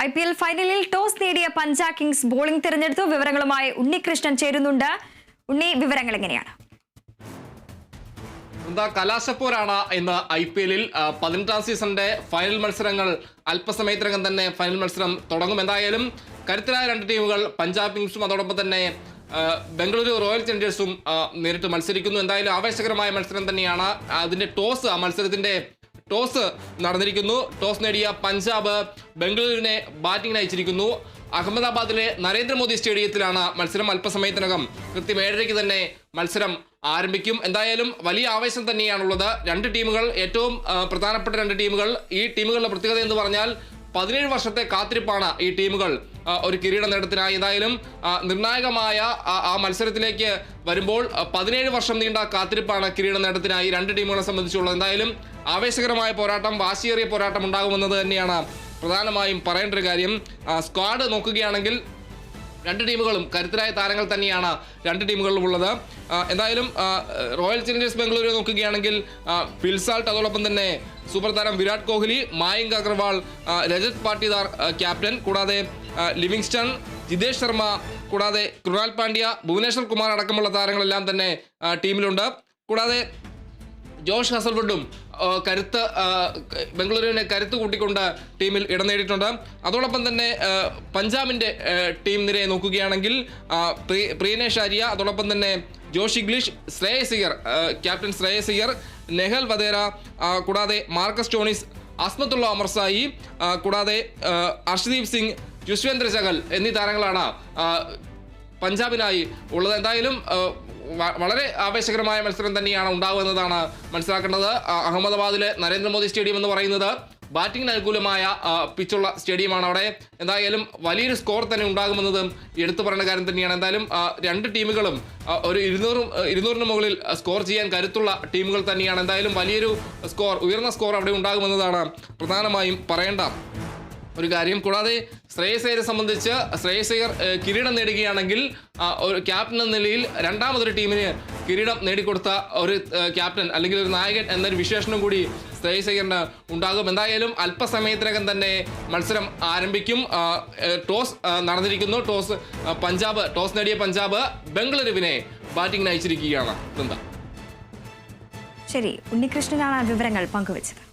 IPL ഫൈനലിൽ toss നേടിയ Punjab Kings bowling തിരഞ്ഞെടുത്തു. വിവരങ്ങളുമായി ഉണ്ണികൃഷ്ണൻ ചേരുന്നുണ്ട്. ഉണ്ണി, വിവരങ്ങൾ എങ്ങനെയാണ്? കലാശപ്പോരാണ് ഇന്ന് IPL-ൽ 18ാം സീസണിന്റെ ഫൈനൽ മത്സരങ്ങൾ. അല്പസമയത്തിനകം തന്നെ ഫൈനൽ മത്സരം തുടങ്ങും. എന്തായാലും കരുത്തരായ രണ്ട് ടീമുകൾ പഞ്ചാബ് കിങ്സും അതോടൊപ്പം തന്നെ ബംഗളൂരു റോയൽ ചലഞ്ചേഴ്സും നേരിട്ട് മത്സരിക്കുന്നു. എന്തായാലും ആവേശകരമായ മത്സരം തന്നെയാണ്. അതിന്റെ മത്സരത്തിന്റെ ടോസ് നടന്നിരിക്കുന്നു. ടോസ് നേടിയ പഞ്ചാബ് ബംഗളൂരുവിനെ ബാറ്റിംഗിന് അയച്ചിരിക്കുന്നു. അഹമ്മദാബാദിലെ നരേന്ദ്രമോദി സ്റ്റേഡിയത്തിലാണ് മത്സരം. അല്പസമയത്തിനകം കൃത്യം 7:30 തന്നെ മത്സരം ആരംഭിക്കും. എന്തായാലും വലിയ ആവേശം തന്നെയാണുള്ളത്. രണ്ട് ടീമുകൾ, ഏറ്റവും പ്രധാനപ്പെട്ട രണ്ട് ടീമുകൾ. ഈ ടീമുകളുടെ പ്രത്യേകത എന്ന് പറഞ്ഞാൽ 17 വർഷത്തെ കാത്തിരിപ്പാണ് ഈ ടീമുകൾ ഒരു കിരീട നേട്ടത്തിനായി. എന്തായാലും നിർണായകമായ ആ മത്സരത്തിലേക്ക് വരുമ്പോൾ 17 വർഷം നീണ്ട കാത്തിരിപ്പാണ് കിരീട നേട്ടത്തിനായി രണ്ട് ടീമുകളെ സംബന്ധിച്ചുള്ളത്. എന്തായാലും ആവേശകരമായ പോരാട്ടം, വാശിയേറിയ പോരാട്ടം ഉണ്ടാകുമെന്നത് തന്നെയാണ് പ്രധാനമായും പറയേണ്ട ഒരു കാര്യം. സ്ക്വാഡ് നോക്കുകയാണെങ്കിൽ രണ്ട് ടീമുകളും കരുത്തരായ താരങ്ങൾ തന്നെയാണ് രണ്ട് ടീമുകളിലും ഉള്ളത്. എന്തായാലും റോയൽ ചലഞ്ചേഴ്സ് ബംഗളൂരു നോക്കുകയാണെങ്കിൽ ഫിൽ സാൾട്ട്, അതോടൊപ്പം തന്നെ സൂപ്പർ താരം വിരാട് കോഹ്ലി, മായങ്ക് അഗർവാൾ, രജത് പാട്ടിദാർ ക്യാപ്റ്റൻ, കൂടാതെ ലിവിങ്സ്റ്റൺ, ജിതേഷ് ശർമ്മ, കൂടാതെ കൃണാൽ പാണ്ഡ്യ, ഭുവനേശ്വർ കുമാർ അടക്കമുള്ള താരങ്ങളെല്ലാം തന്നെ ടീമിലുണ്ട്. കൂടാതെ ജോഷ് ഹസൽവുഡും ബംഗളൂരുവിനെ കരുത്ത് കൂട്ടിക്കൊണ്ട് ടീമിൽ ഇടം നേടിയിട്ടുണ്ട്. അതോടൊപ്പം തന്നെ പഞ്ചാബിന്റെ ടീം നിരയെ നോക്കുകയാണെങ്കിൽ പ്രിയനേഷ് ആര്യ, അതോടൊപ്പം തന്നെ Josh Inglis, Shreyas Iyer, captain Shreyas Iyer, Nahuel Wadhera, കൂടാതെ മാർക്കസ് ടോണിസ്, അസ്മത്തുള്ള അമർസായി, കൂടാതെ അർഷ്ദീപ് സിംഗ്, യുസ്വേന്ദ്ര ചഹൽ എന്നീ താരങ്ങളാണ് പഞ്ചാബിനായി ഉള്ളത്. എന്തായാലും വളരെ ആവേശകരമായ മത്സരം തന്നെയാണ് ഉണ്ടാവുമെന്നതാണ് മനസ്സിലാക്കേണ്ടത്. അഹമ്മദാബാദിലെ നരേന്ദ്രമോദി സ്റ്റേഡിയം എന്ന് പറയുന്നത് ബാറ്റിംഗിന് അനുകൂലമായ പിച്ചുള്ള സ്റ്റേഡിയമാണ്. അവിടെ എന്തായാലും വലിയൊരു സ്കോർ തന്നെ ഉണ്ടാകുമെന്നതും എടുത്തു പറയുന്ന കാര്യം തന്നെയാണ്. എന്തായാലും രണ്ട് ടീമുകളും ഒരു 200-ന് മുകളിൽ സ്കോർ ചെയ്യാൻ കരുത്തുള്ള ടീമുകൾ തന്നെയാണ്. എന്തായാലും വലിയൊരു ഉയർന്ന സ്കോർ അവിടെ ഉണ്ടാകുമെന്നതാണ് പ്രധാനമായും പറയേണ്ട ഒരു കാര്യം. കൂടാതെ ശ്രേയസ് അയ്യരെ സംബന്ധിച്ച് ശ്രേയസ് അയ്യർ കിരീടം നേടുകയാണെങ്കിൽ ഒരു ക്യാപ്റ്റൻ എന്ന നിലയിൽ രണ്ടാമതൊരു ടീമിന് കിരീടം നേടിക്കൊടുത്ത ഒരു ക്യാപ്റ്റൻ അല്ലെങ്കിൽ ഒരു നായകൻ എന്നൊരു വിശേഷണം കൂടി ശ്രേയസ് അയ്യറിന് ഉണ്ടാകും. എന്തായാലും അല്പസമയത്തിനകം തന്നെ മത്സരം ആരംഭിക്കും. ടോസ് നടന്നിരിക്കുന്നു. ടോസ് നേടിയ പഞ്ചാബ് ബംഗളൂരുവിനെ ബാറ്റിംഗിന് അയച്ചിരിക്കുകയാണ്. ശരി, ഉണ്ണികൃഷ്ണനാണ് വിവരങ്ങൾ പങ്കുവച്ചത്.